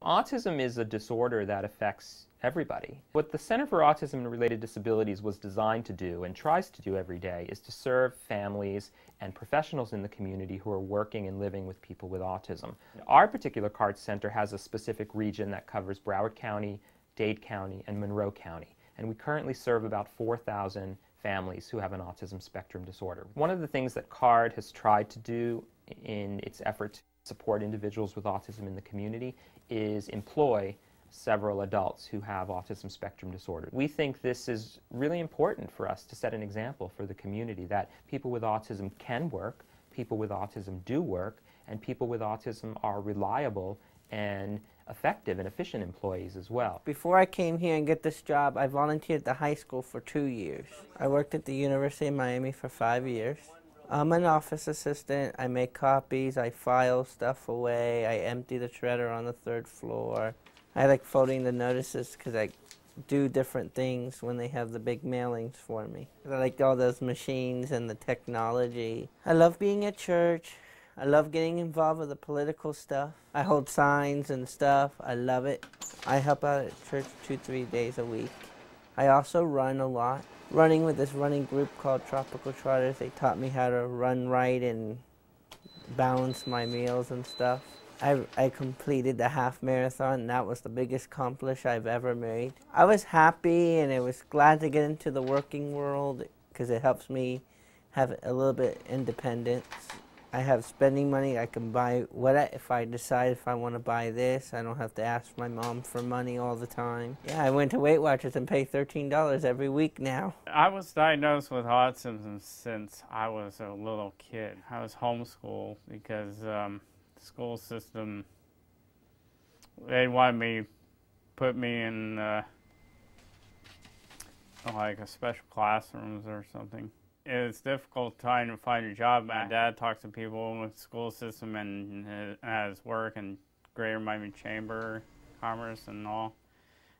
Autism is a disorder that affects everybody. What the Center for Autism and Related Disabilities was designed to do and tries to do every day is to serve families and professionals in the community who are working and living with people with autism. Our particular CARD center has a specific region that covers Broward County, Dade County, and Monroe County, and we currently serve about 4,000 families who have an autism spectrum disorder. One of the things that CARD has tried to do in its effort to support individuals with autism in the community is employ several adults who have autism spectrum disorder. We think this is really important for us to set an example for the community that people with autism can work, people with autism do work, and people with autism are reliable and effective and efficient employees as well. Before I came here and get this job, I volunteered at the high school for 2 years. I worked at the University of Miami for 5 years. I'm an office assistant. I make copies, I file stuff away, I empty the shredder on the 3rd floor. I like folding the notices because I do different things when they have the big mailings for me. I like all those machines and the technology. I love being at church. I love getting involved with the political stuff. I hold signs and stuff. I love it. I help out at church 2-3 days a week. I also run a lot. Running with this running group called Tropical Trotters, they taught me how to run right and balance my meals and stuff. I completed the half marathon, and that was the biggest accomplishment I've ever made. I was happy and I was glad to get into the working world because it helps me have a little bit of independence. I have spending money. I can buy if I decide if I want to buy this. I don't have to ask my mom for money all the time. Yeah, I went to Weight Watchers and pay $13 every week now. I was diagnosed with autism since I was a little kid. I was homeschooled because the school system, they wanted me, put me in like a special classrooms or something. It's difficult trying to find a job. My dad talks to people with the school system and has work in Greater Miami Chamber of Commerce and all.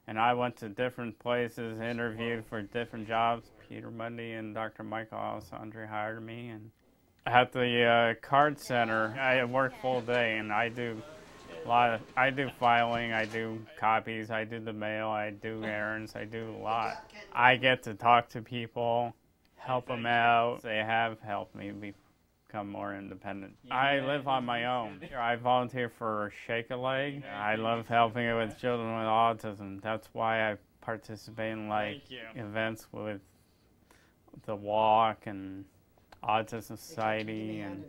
And I went to different places, interviewed for different jobs. Peter Mundy and Dr. Michael Alessandri hired me. And at the CARD center, I work full day, and I do I do filing, I do copies, I do the mail, I do errands, I do a lot. I get to talk to people, help them out. They have helped me become more independent. I live on my own. I volunteer for Shake a Leg. I love helping with children with autism. That's why I participate in events with the Walk and Autism Society and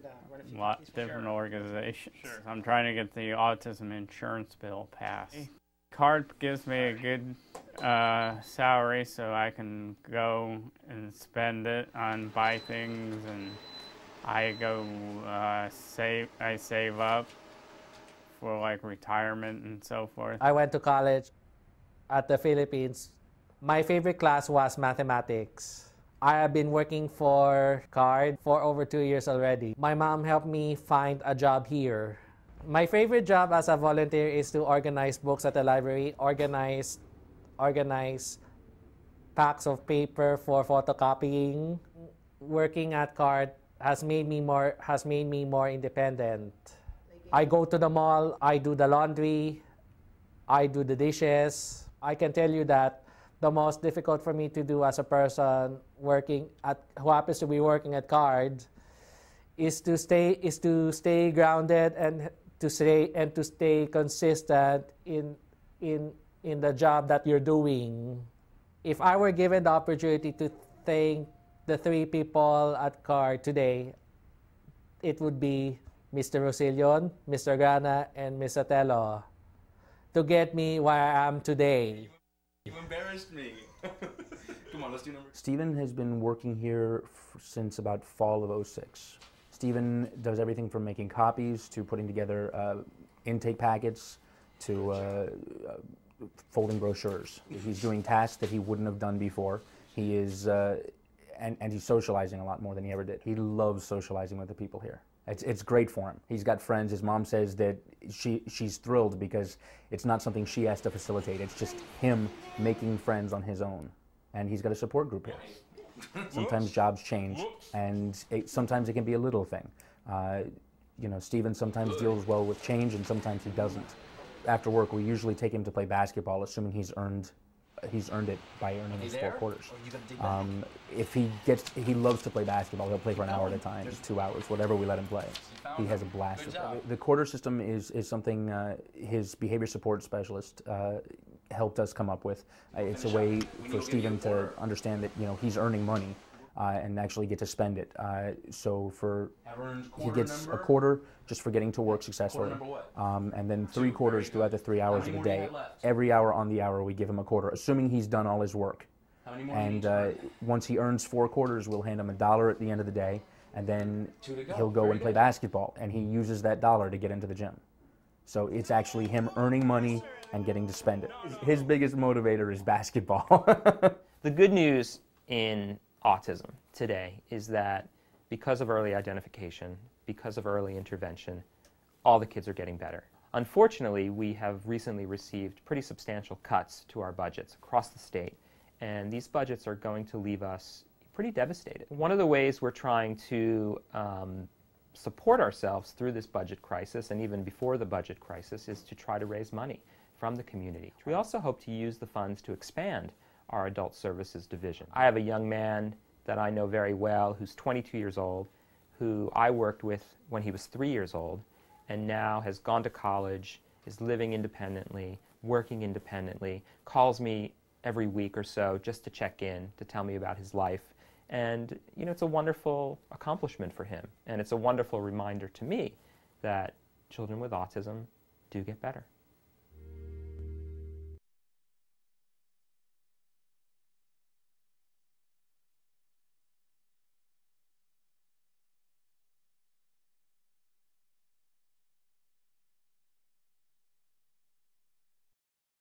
lots of different organizations. I'm trying to get the autism insurance bill passed. CARD gives me a good salary so I can go and spend it on buy things, and I go save up for like retirement and so forth. I went to college at the Philippines. My favorite class was mathematics. I have been working for CARD for over 2 years already. My mom helped me find a job here. My favorite job as a volunteer is to organize books at the library, organize packs of paper for photocopying. Working at CARD has made me more independent. I go to the mall, I do the laundry, I do the dishes. I can tell you that the most difficult for me to do as a person who happens to be working at CARD is to stay grounded and to stay consistent in the job that you're doing. If I were given the opportunity to thank the 3 people at CARD today, it would be Mr. Rosilion, Mr. Grana, and Ms. Sotelo to get me where I am today. You embarrassed me. Come on, let's do number. Stephen has been working here since about fall of '06. Stephen does everything from making copies to putting together intake packets to folding brochures. He's doing tasks that he wouldn't have done before. He is, and he's socializing a lot more than he ever did. He loves socializing with the people here. It's great for him. He's got friends. His mom says that she's thrilled because it's not something she has to facilitate. It's just him making friends on his own. And he's got a support group here. Sometimes jobs change, and sometimes it can be a little thing. You know, Stephen sometimes deals well with change, and sometimes he doesn't. after work, we usually take him to play basketball, assuming he's earned it by earning his 4 quarters. If he loves to play basketball, he'll play for an hour at a time, 2 hours, whatever we let him play. He has a blast with it. The quarter system is something his behavior support specialist helped us come up with. It's a way for Stephen to understand that he's earning money and actually get to spend it. He gets a quarter just for getting to work successfully, and then 3 quarters throughout the 3 hours of the day. Every hour on the hour we give him a quarter, assuming he's done all his work. And once he earns 4 quarters, we'll hand him $1 at the end of the day, and then he'll go and play basketball, and he uses that $1 to get into the gym. So it's actually him earning money and getting to spend it. His biggest motivator is basketball. The good news in autism today is that because of early identification, because of early intervention, all the kids are getting better. Unfortunately, we have recently received pretty substantial cuts to our budgets across the state, and these budgets are going to leave us pretty devastated. One of the ways we're trying to support ourselves through this budget crisis, and even before the budget crisis, is to try to raise money from the community. We also hope to use the funds to expand our adult services division. I have a young man that I know very well who's 22 years old, who I worked with when he was 3 years old, and now has gone to college, is living independently, working independently, calls me every week or so just to check in, to tell me about his life. And it's a wonderful accomplishment for him, and it's a wonderful reminder to me that children with autism do get better.